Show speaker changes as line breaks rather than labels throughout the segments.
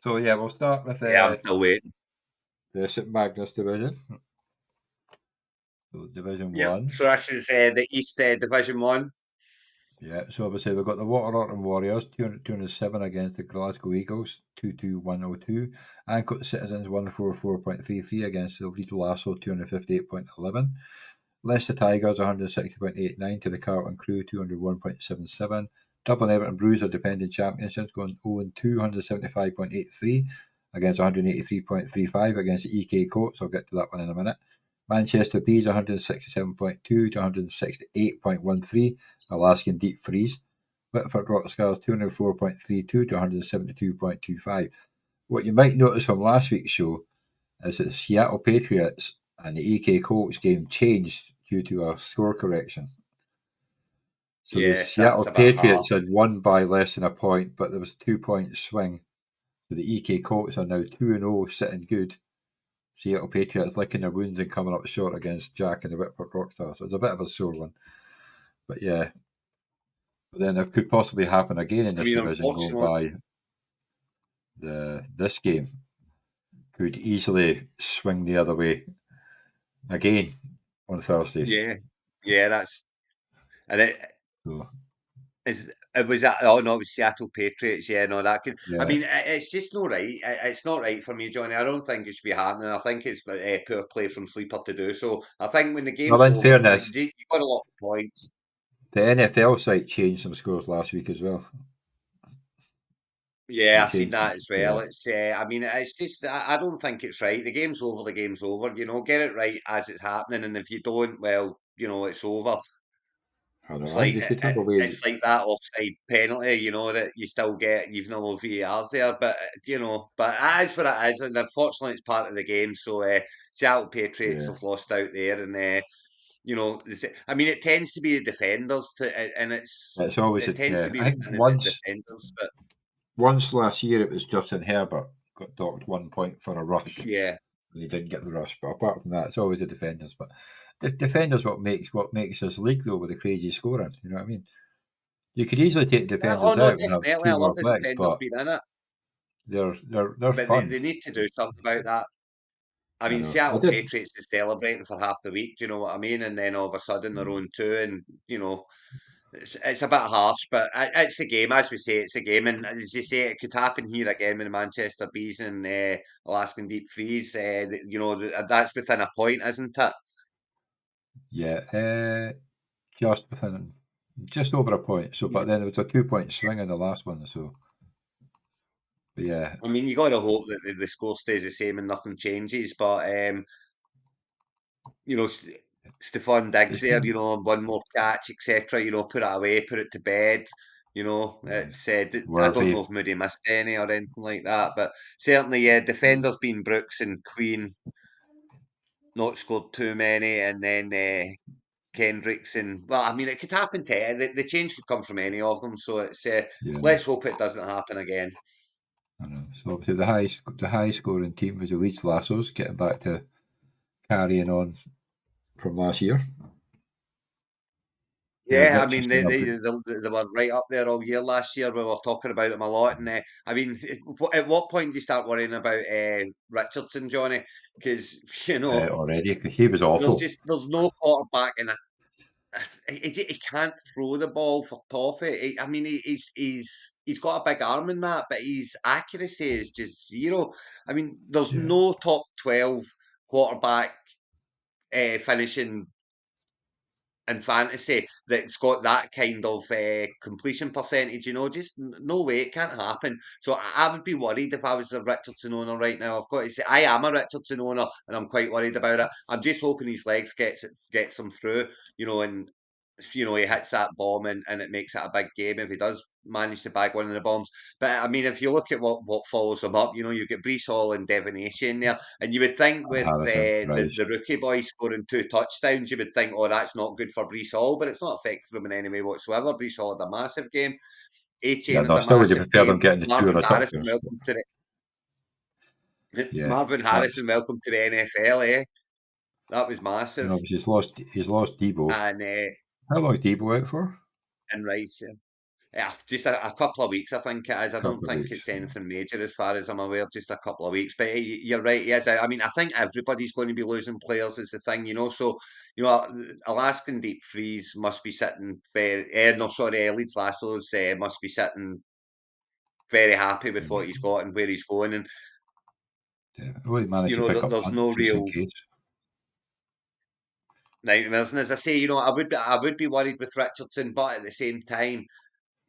So yeah, we'll start with
I'm still waiting.
the St Magnus Division. So Division 1.
So this is the East Division 1.
Yeah, so obviously we've got the Orkney Warriors 207 against the Glasgow Eagles 22102. Ancoat Citizens 144.33 against the Leeds Lasso 258.11. Leicester Tigers 160.89 to the Carlton Crew 201.77. Dublin Everton Blues are defending championships going 0-2 175.83 against 183.35 against the EK Coats. I'll get to that one in a minute. Manchester Bees 167.2 to 168.13. Alaskan Deep Freeze. Whitford Rockscars 204.32 to 172.25. What you might notice from last week's show is that the Seattle Patriots and the EK Colts game changed due to a score correction. So the Seattle Patriots had won by less than a point, but there was 2-point swing. So the EK Colts are now 2-0, sitting good. Seattle Patriots licking their wounds and coming up short against Jack and the Whitford Rockstars. So it's a bit of a sore one. But yeah. But then it could possibly happen again in this division, going by this game. Could easily swing the other way again on Thursday.
Yeah, that's and it was that. Oh no, it was Seattle Patriots. Yeah, no, that could.
Yeah.
I mean, it's just not right. It's not right for me, Johnny. I don't think it should be happening. I think it's poor play from Sleeper to do so. I think when the game's
Well, in
over,
fairness,
you got a lot of points.
The NFL site changed some scores last week as well.
Yeah, I've seen that as well. It's, I mean, it's just, I don't think it's right. The game's over, the game's over. Get it right as it's happening, and if you don't, well, it's over. It's like it's like that offside penalty, that you still get, even though VAR's there. But but it is what it is, and unfortunately, it's part of the game. So, Seattle Patriots have lost out there, and I mean, it tends to be the defenders, and it tends to be
I think
the defenders, but.
Once last year, it was Justin Herbert got docked 1 point for a rush.
Yeah,
and he didn't get the rush. But apart from that, it's always the defenders. But the defenders what makes this league though with the crazy scoring. You know what I mean? You could easily take defenders
no,
out and have
definitely. I
two
love
more
the
legs,
defenders
but
being in it,
they're
but
fun.
they need to do something about that. I mean,
know.
Seattle Patriots is celebrating for half the week. Do you know what I mean? And then all of a sudden they're on two, and it's a bit harsh, but it's a game, as we say, it's a game, and as you say, it could happen here again with the Manchester Bees and Alaskan Deep Freeze. That's within a point, isn't it?
Yeah, just over a point. So, but then it was a 2-point swing in the last one. So, yeah.
I mean, you got to hope that the score stays the same and nothing changes, but Stephon Diggs there, one more catch, etc. Put it away, put it to bed. It's I don't know if Moody missed any or anything like that, but certainly, yeah, defenders being Brooks and Queen not scored too many, and then Kendricks and I mean, it could happen to the change could come from any of them. So it's let's hope it doesn't happen again.
I know. So obviously the high scoring team was the Leeds Lassos, getting back to carrying on from last year.
Yeah, I mean they were right up there all year last year. We were talking about them a lot, and I mean, at what point do you start worrying about Richardson, Johnny? Because
already he was awful.
There's no quarterback in it. He can't throw the ball for toffee. I mean, he's got a big arm in that, but his accuracy is just zero. I mean, there's no top 12 quarterback finishing in fantasy that's got that kind of completion percentage, just no way, it can't happen. So I would be worried if I was a Richardson owner right now. I've got to say, I am a Richardson owner and I'm quite worried about it. I'm just hoping his legs gets him through, and he hits that bomb and it makes it a big game if he does manage to bag one of the bombs. But I mean, if you look at what follows him up, you get Brees Hall and Devin Asian there, and you would think with the rookie boy scoring 2 touchdowns, you would think, oh, that's not good for Brees Hall, but it's not affected him in any way whatsoever. Brees Hall had a massive game. A-Chain had a massive game. Marvin Harrison, welcome to the Marvin Harrison, welcome to the NFL, eh? That was massive.
And obviously he's lost Debo.
And
how long is Debo out for?
And Rice, yeah. Yeah, just a couple of weeks, I think it is. I don't
Couple of
think
weeks.
it's anything major as far as I'm aware, just a couple of weeks. But you're right, yes. I mean, I think everybody's going to be losing players is the thing, So, Alaskan Deep Freeze must be sitting very, no, sorry, Leeds Lasso's must be sitting very happy with what he's got and where he's going. And,
Yeah. Well, he managed to pick up
there's
punts
no
just in
real
case.
nightmares. And as I say, I would be worried with Richardson, but at the same time,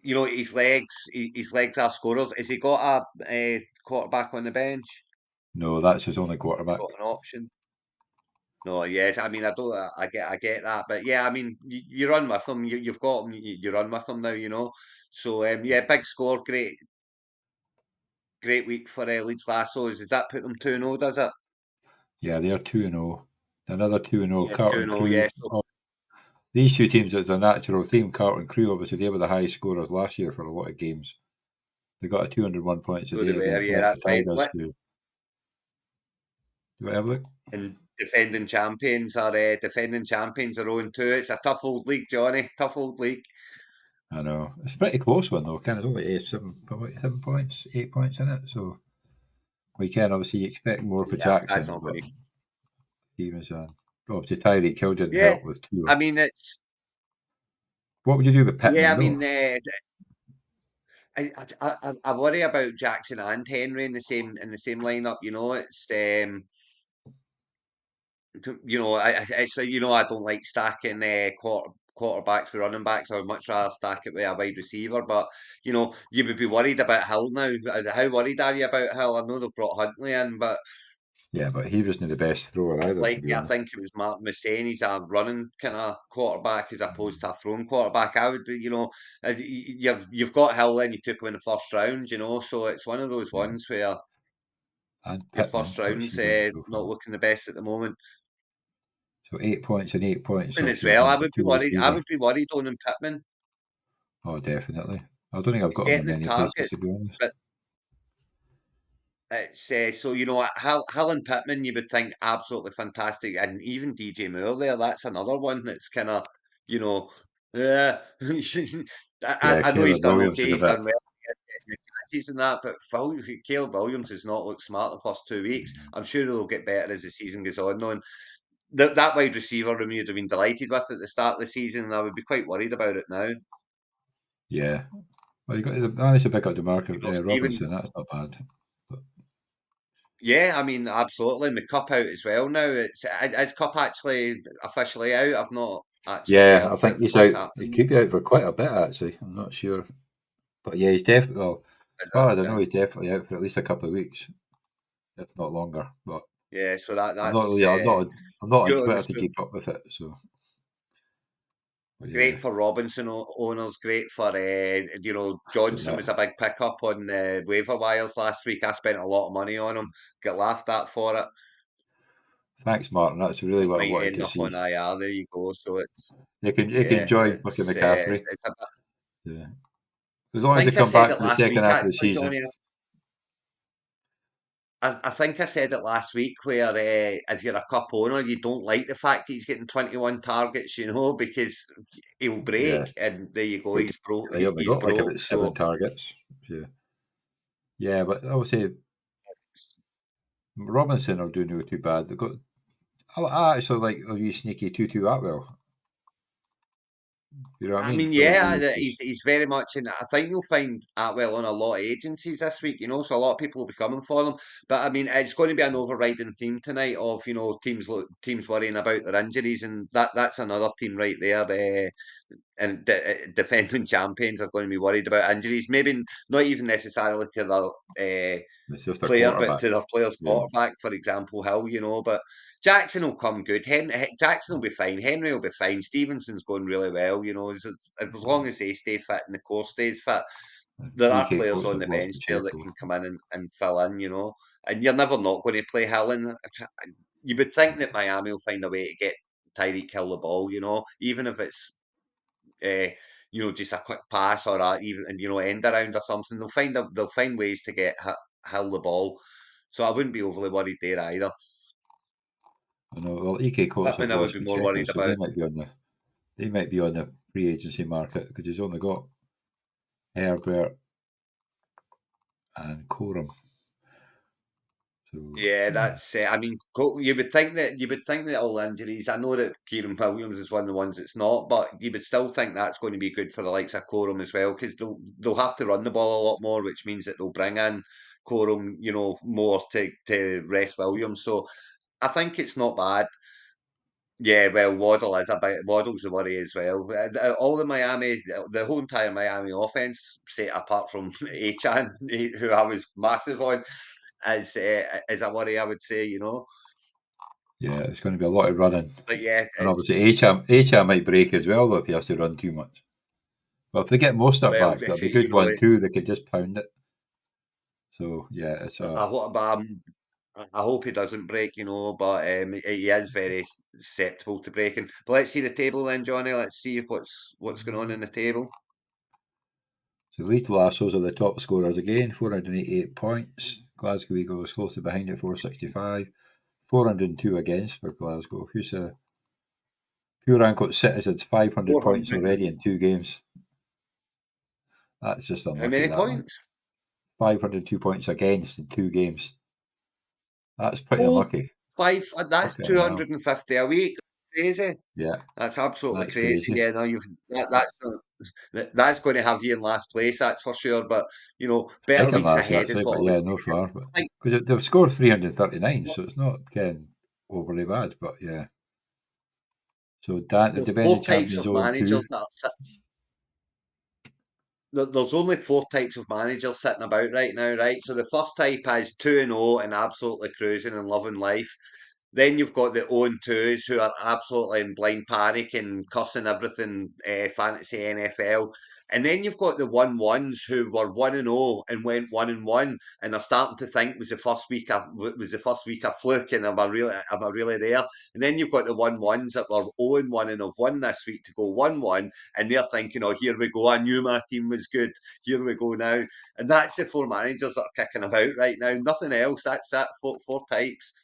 his legs are scorers. Has he got a quarterback on the bench?
No, that's his only
Has he got
quarterback.
an option? No, yes. I mean, I don't. I get that, but yeah, I mean, you run with them. You've got them. You run with them now. So yeah, big score, great week for Leeds Lassos. Does that put them 2-0? Does it?
Yeah, they're 2-0. Another 2-0.
Yeah,
Carlton
2-0.
Crew.
Yeah. So,
Oh, these two teams, it's a natural theme. Carlton Crew, obviously, they were the high scorers last year for a lot of games. They got a 201 points a
so they
day
were.
against
Yeah,
Leicester
that's right.
Tigers, who, do you have a look?
And defending champions are on too. It's a tough old league, Johnny. Tough old league.
I know. It's a pretty close one, though. Kind of only 7 points, 8 points in it. So we can obviously expect more for
Yeah, that's
Jackson,
not
but
going to.
Stevens, obviously Tyreek Hill didn't
Yeah,
help with two.
I mean it's.
What would you do with
Yeah,
Pittman,
I mean,
though?
I worry about Jackson and Henry in the same lineup. It's it's like, I don't like stacking quarterbacks with running backs. I would much rather stack it with a wide receiver. But you would be worried about Hill now. How worried are you about Hill? I know they've brought Huntley in, but
Yeah, but he wasn't the best thrower either, to
like
be
I
honest.
think it was Martin was saying, he's a running kind of quarterback as opposed to a throwing quarterback. I would be, you've got Hill in, you took him in the first round, so it's one of those
Yeah.
ones where
And
your
Pittman,
first
what's
round's
he done so
not
far?
looking the best at the moment.
So 8 points and 8 points,
And as
obviously,
well,
against the two
I
receivers.
would be worried on him Pittman.
Oh, definitely. I don't think I've
He's
got him in
getting the
many places,
targets,
to be honest.
but it's so Hill and Pittman, you would think absolutely fantastic, and even DJ Moore there. That's another one that's kind of you know, uh,
Yeah,
I know he's
Caleb
done
Williams
okay,
is a
he's
bit.
done well getting the catches and that, but Caleb Williams has not looked smart the first 2 weeks. I'm sure he'll get better as the season goes on. Though, and that wide receiver room you'd have been delighted with at the start of the season, and I would be quite worried about it now.
Yeah. Well, you managed to pick up
You got
DeMarcus
Steven.
Robinson. That's not bad. But
Yeah, I mean, absolutely. My cup out as well now. Is cup actually officially out? I've not actually
yeah, I
heard
think he's
what's
out. He
happening.
could be out for quite a bit, actually. I'm not sure. But yeah, he's definitely, well,
Is
as
it?
far as I know,
Okay.
he's definitely out for at least a couple of weeks, if not longer. But
Yeah, so
I'm not
that's
really, I'm not on Twitter to
so
keep up with it. So, but yeah,
great for Robinson owners. Great for
getting
Johnson
that.
was a big pickup on waiver wires last week. I spent a lot of money on him. Get laughed at for it.
Thanks, Martin. That's really
It
what I
might
wanted
end
to
up on
see.
IR. There you go. So it's
You can
yeah,
join fucking McCaffrey.
it's a bit.
Yeah. As
I
long as they
think I
come
said
back
it
for the
last
second
week
half of the
actually,
season.
Johnny. I think I said it last week where if you're a cup owner, you don't like the fact that he's getting 21 targets, because he'll
Yeah.
break, and there you go,
He
he's broke.
he only
He's
got like
broke.
about 7 targets. Yeah. Yeah, but I would say Robinson are doing no too bad. They've got. I actually like a wee sneaky Tutu Atwell. You know what I
I
mean?
mean,
For
yeah,
the
he's very much in. I think you'll find Atwell on a lot of agencies this week, so a lot of people will be coming for them. But I mean, it's going to be an overriding theme tonight of teams worrying about their injuries, and that's another team right there. And defending champions are going to be worried about injuries. Maybe not even necessarily to their
it's just a
player, but
quarterback.
to their player's
Yeah.
quarterback, for example, Hill. But Jackson will come good. Jackson will be fine. Henry will be fine. Stevenson's going really well. As long as they stay fit and the core stays fit, there are
DK
players
Coates
on
have
the
lost
bench there that
Pacheco.
can come in and fill in. And you're never not going to play Hill. And you would think that Miami will find a way to get Tyreek Hill the ball. Even if it's uh, just a quick pass or even end around or something. They'll find ways to get Hill the ball. So I wouldn't be overly worried there either.
I know. Well, EK Coates have
Pittman, I would
lost
be more
Pacheco,
worried
so
about.
they might be on the free agency market because he's only got Herbert, and Coram. So
Yeah, that's. I mean, you would think that all injuries. I know that Kieran Williams is one of the ones that's not, but you would still think that's going to be good for the likes of Coram as well, because they'll have to run the ball a lot more, which means that they'll bring in Coram, more to rest Williams. So I think it's not bad. Yeah, well, Waddle's a worry as well. All the Miami, the whole entire Miami offense, say apart from Achan, who I was massive on, is a worry. I would say.
yeah, it's going to be a lot of running.
But yeah,
And
it's
obviously, HM might break as well, though, if he has to run too much. But if they get Mostert
well,
back, that'll be a good one, too. They could just pound it. So, yeah, it's a.
I hope he doesn't break, but he is very susceptible to breaking. But let's see the table then, Johnny. Let's see what's going on in the table.
So, Leeds Lassos are the top scorers again, 488 points. Glasgow Eagles closely behind at 465. 402 against for Glasgow. Who's a pure ankle Citizens, 500 points
400.
already in 2 games. That's just
How
unlucky,
many
that one.
points?
502 points against in 2 games. That's pretty
Oh,
unlucky.
that's
Fucking hell.
250 a week. Crazy.
Yeah,
That's absolutely
that's
crazy.
crazy.
Yeah, no, that's going to have you in last place, that's for sure. But
I
better
can
weeks
imagine,
ahead is
actually,
what
but
I would
yeah,
say.
no far. But
Like,
because they've scored 339, so it's not getting overly bad. But yeah, so the
there's
defending
four types
champions
of
0-2.
managers there's only four types of managers sitting about right now, right? So the first type is 2-0 and absolutely cruising and loving life. Then you've got the 0-2s who are absolutely in blind panic and cussing everything fantasy NFL. And then you've got the 1-1s who were 1-0 and went 1-1 and they're starting to think was the first week a fluke and am I really there? And then you've got the 1-1s that were 0-1 and have won this week to go 1-1 and they're thinking, oh, here we go, I knew my team was good. Here we go now. And that's the four managers that are kicking about right now. Nothing else. That's that four types.